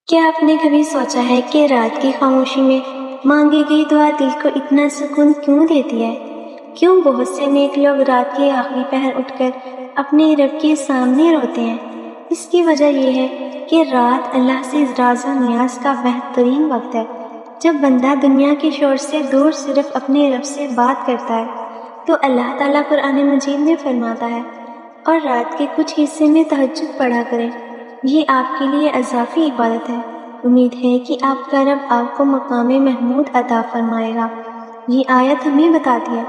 کیا آپ نے کبھی سوچا ہے کہ رات کی خاموشی میں مانگی گئی دعا دل کو اتنا سکون کیوں دیتی ہے؟ کیوں بہت سے نیک لوگ رات کے آخری پہر اٹھ کر اپنے رب کے سامنے روتے ہیں؟ اس کی وجہ یہ ہے کہ رات اللہ سے راز و نیاز کا بہترین وقت ہے۔ جب بندہ دنیا کے شور سے دور صرف اپنے رب سے بات کرتا ہے تو اللہ تعالیٰ قرآن مجید میں فرماتا ہے، اور رات کے کچھ حصے میں تہجد پڑھا کریں، یہ آپ کے لیے اضافی عبادت ہے۔ امید ہے کہ آپ کا رب آپ کو مقام محمود عطا فرمائے گا۔ یہ آیت ہمیں بتاتی ہے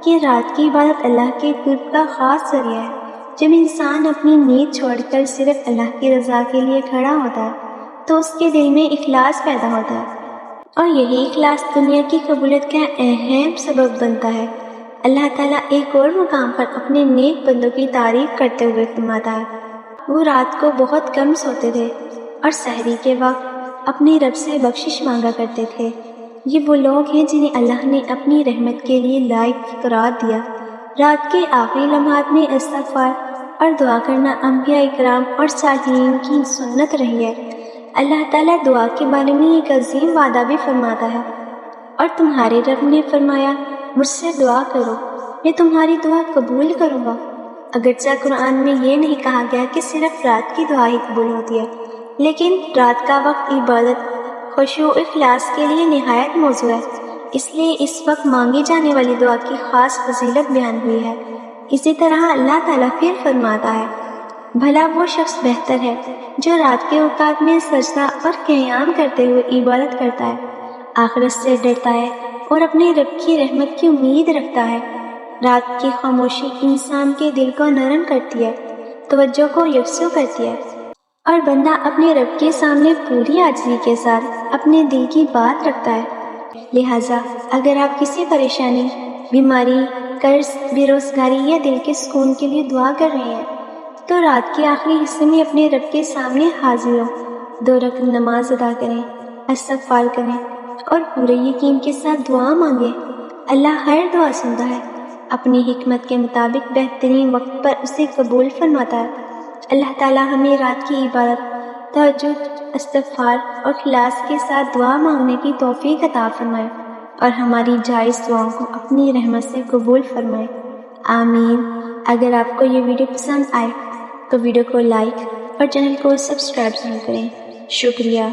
کہ رات کی عبادت اللہ کے قرب کا خاص ذریعہ ہے۔ جب انسان اپنی نیند چھوڑ کر صرف اللہ کی رضا کے لیے کھڑا ہوتا ہے تو اس کے دل میں اخلاص پیدا ہوتا ہے، اور یہی اخلاص دنیا کی قبولیت کا اہم سبب بنتا ہے۔ اللہ تعالیٰ ایک اور مقام پر اپنے نیک بندوں کی تعریف کرتے ہوئے فرماتا ہے، وہ رات کو بہت کم سوتے تھے اور سحری کے وقت اپنے رب سے بخشش مانگا کرتے تھے۔ یہ وہ لوگ ہیں جنہیں اللہ نے اپنی رحمت کے لیے لائق قرار دیا۔ رات کے آخری لمحات میں استغفار اور دعا کرنا انبیاء اکرام اور صالحین کی سنت رہی ہے۔ اللہ تعالیٰ دعا کے بارے میں ایک عظیم وعدہ بھی فرماتا ہے، اور تمہارے رب نے فرمایا، مجھ سے دعا کرو، میں تمہاری دعا قبول کروں گا۔ اگرچہ قرآن میں یہ نہیں کہا گیا کہ صرف رات کی دعا ہی قبول ہوتی ہے، لیکن رات کا وقت عبادت، خشوع و اخلاص کے لیے نہایت موزوں ہے، اس لیے اس وقت مانگی جانے والی دعا کی خاص فضیلت بیان ہوئی ہے۔ اسی طرح اللہ تعالیٰ پھر فرماتا ہے، بھلا وہ شخص بہتر ہے جو رات کے اوقات میں سجدہ اور قیام کرتے ہوئے عبادت کرتا ہے، آخرت سے ڈرتا ہے اور اپنے رب کی رحمت کی امید رکھتا ہے۔ رات کی خاموشی انسان کے دل کو نرم کرتی ہے، توجہ کو یکسو کرتی ہے، اور بندہ اپنے رب کے سامنے پوری عاجزی کے ساتھ اپنے دل کی بات رکھتا ہے۔ لہٰذا اگر آپ کسی پریشانی، بیماری، قرض، بے روزگاری یا دل کے سکون کے لیے دعا کر رہے ہیں تو رات کے آخری حصے میں اپنے رب کے سامنے حاضر ہو، 2 رکعت نماز ادا کریں، استغفار کریں اور پورے یقین کے ساتھ دعا مانگیں۔ اللہ ہر دعا سنتا ہے، اپنی حکمت کے مطابق بہترین وقت پر اسے قبول فرماتا ہے۔ اللہ تعالیٰ ہمیں رات کی عبادت، تہجد، استغفار اور اخلاص کے ساتھ دعا مانگنے کی توفیق عطا فرمائے، اور ہماری جائز دعاؤں کو اپنی رحمت سے قبول فرمائے، آمین۔ اگر آپ کو یہ ویڈیو پسند آئے تو ویڈیو کو لائک اور چینل کو سبسکرائب ضرور کریں۔ شکریہ۔